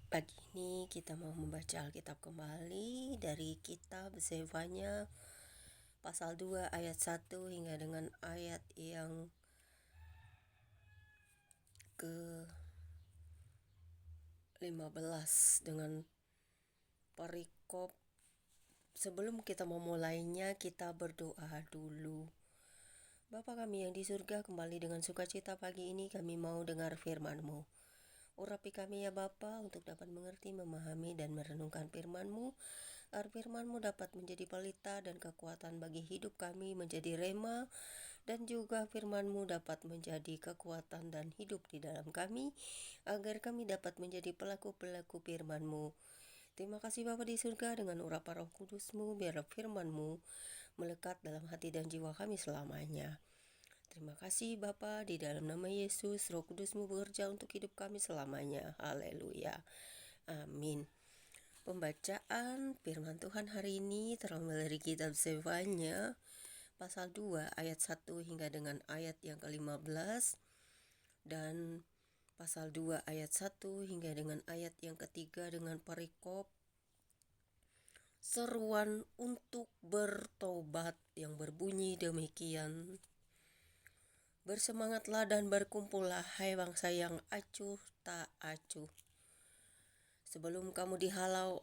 Pagi ini kita mau membaca Alkitab kembali dari kitab Zefanya pasal 2 ayat 1 hingga dengan ayat yang ke-15 dengan perikop. Sebelum kita memulainya, kita berdoa dulu. Bapa kami yang di surga, kembali dengan sukacita pagi ini kami mau dengar firman-Mu. Urapi kami ya Bapa untuk dapat mengerti, memahami, dan merenungkan firman-Mu, agar firman-Mu dapat menjadi pelita dan kekuatan bagi hidup kami, menjadi rema, dan juga firman-Mu dapat menjadi kekuatan dan hidup di dalam kami, agar kami dapat menjadi pelaku-pelaku firman-Mu. Terima kasih Bapa di surga, dengan urapan Roh Kudus-Mu, biar firman-Mu melekat dalam hati dan jiwa kami selamanya. Terima kasih Bapa, di dalam nama Yesus, Roh Kudus-Mu bekerja untuk hidup kami selamanya. Haleluya. Amin. Pembacaan firman Tuhan hari ini terambil dari kitab Zefanya pasal 2 ayat 1 hingga dengan ayat yang ke-15 dan pasal 2 ayat 1 hingga dengan ayat yang ketiga dengan perikop seruan untuk bertobat yang berbunyi demikian. Bersemangatlah dan berkumpullah, hai bangsa yang acuh tak acuh. Sebelum kamu dihalau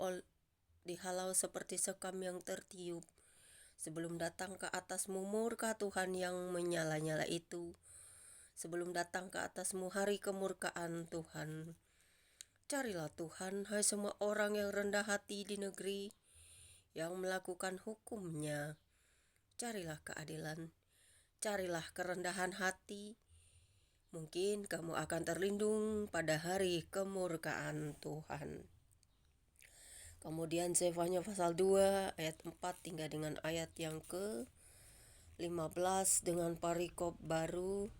seperti sekam yang tertiup, sebelum datang ke atasmu murka Tuhan yang menyala-nyala itu, sebelum datang ke atasmu hari kemurkaan Tuhan. Carilah Tuhan, hai semua orang yang rendah hati di negeri, yang melakukan hukum-Nya. Carilah keadilan, carilah kerendahan hati. Mungkin kamu akan terlindung pada hari kemurkaan Tuhan. Kemudian Zefanya pasal 2 ayat 4 hingga dengan ayat yang ke-15 dengan parikop baru,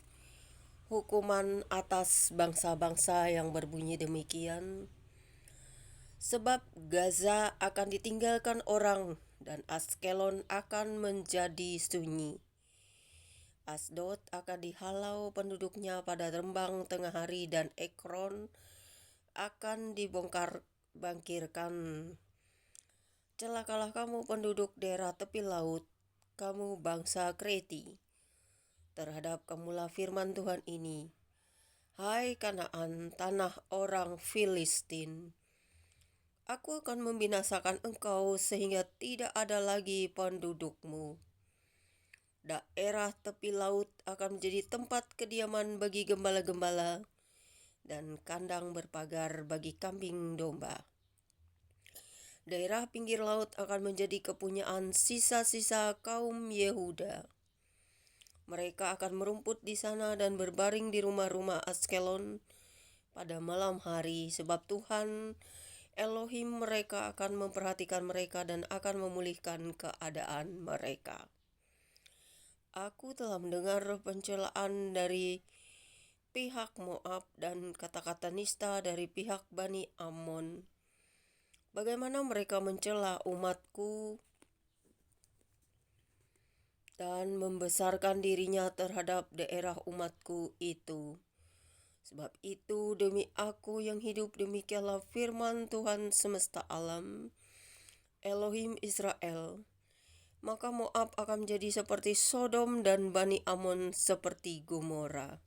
hukuman atas bangsa-bangsa yang berbunyi demikian. Sebab Gaza akan ditinggalkan orang dan Askelon akan menjadi sunyi. Asdod akan dihalau penduduknya pada rembang tengah hari dan Ekron akan bangkirkan. Celakalah kamu penduduk daerah tepi laut, kamu bangsa Kreti. Terhadap kamulah firman Tuhan ini, hai Kanaan, tanah orang Filistin. Aku akan membinasakan engkau sehingga tidak ada lagi pendudukmu. Daerah tepi laut akan menjadi tempat kediaman bagi gembala-gembala dan kandang berpagar bagi kambing domba. Daerah pinggir laut akan menjadi kepunyaan sisa-sisa kaum Yehuda. Mereka akan merumput di sana dan berbaring di rumah-rumah Askelon pada malam hari, sebab Tuhan Elohim mereka akan memperhatikan mereka dan akan memulihkan keadaan mereka. Aku telah mendengar pencelaan dari pihak Moab dan kata-kata nista dari pihak Bani Ammon. Bagaimana mereka mencela umatku dan membesarkan dirinya terhadap daerah umatku itu. Sebab itu demi aku yang hidup, demikianlah firman Tuhan semesta alam, Elohim Israel, maka Moab akan menjadi seperti Sodom dan Bani Ammon seperti Gomora,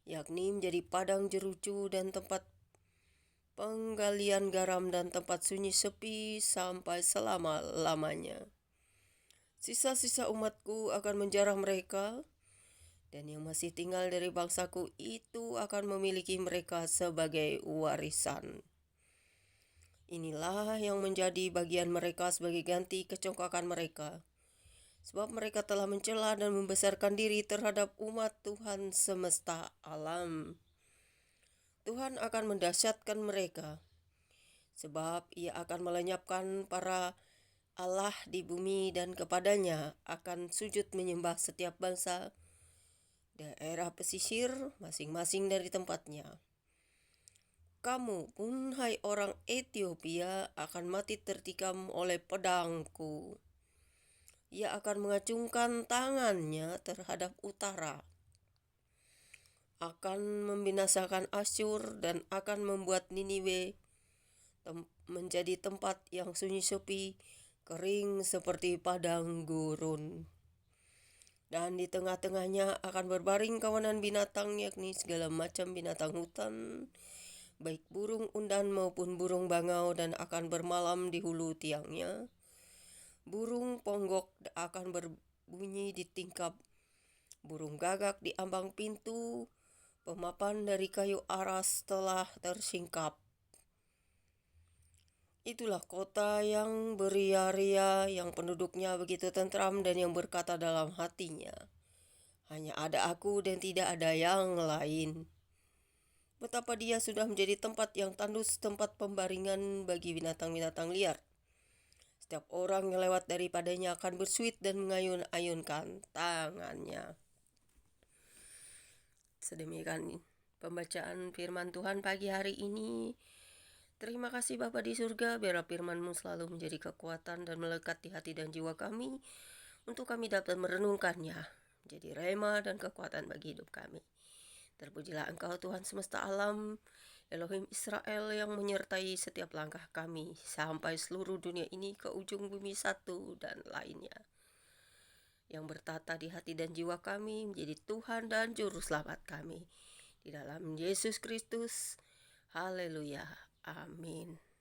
yakni menjadi padang jerucu dan tempat penggalian garam dan tempat sunyi sepi sampai selama-lamanya. Sisa-sisa umatku akan menjarah mereka, dan yang masih tinggal dari bangsaku itu akan memiliki mereka sebagai warisan. Inilah yang menjadi bagian mereka sebagai ganti kecongkakan mereka, sebab mereka telah mencela dan membesarkan diri terhadap umat Tuhan semesta alam. Tuhan akan mendahsyatkan mereka, sebab Ia akan melenyapkan para Allah di bumi, dan kepadanya akan sujud menyembah setiap bangsa daerah pesisir masing-masing dari tempatnya. Kamu pun, hai orang Ethiopia, akan mati tertikam oleh pedangku. Ia akan mengacungkan tangannya terhadap utara, akan membinasakan Asyur dan akan membuat Niniwe menjadi tempat yang sunyi sepi, kering seperti padang gurun. Dan di tengah-tengahnya akan berbaring kawanan binatang, yakni segala macam binatang hutan, baik burung undan maupun burung bangau, dan akan bermalam di hulu tiangnya. Burung ponggok akan berbunyi di tingkap, burung gagak di ambang pintu, pemapan dari kayu aras telah tersingkap. Itulah kota yang beria-ria, yang penduduknya begitu tentram dan yang berkata dalam hatinya, hanya ada aku dan tidak ada yang lain. Betapa dia sudah menjadi tempat yang tandus, tempat pembaringan bagi binatang-binatang liar. Setiap orang yang lewat daripadanya akan bersuit dan mengayun-ayunkan tangannya. Sedemikian pembacaan firman Tuhan pagi hari ini. Terima kasih Bapa di surga, biarlah firman-Mu selalu menjadi kekuatan dan melekat di hati dan jiwa kami, untuk kami dapat merenungkannya, menjadi rema dan kekuatan bagi hidup kami. Terpujilah Engkau Tuhan semesta alam, Elohim Israel, yang menyertai setiap langkah kami, sampai seluruh dunia ini ke ujung bumi satu dan lainnya, yang bertata di hati dan jiwa kami, menjadi Tuhan dan Juru Selamat kami. Di dalam Yesus Kristus, haleluya, amin.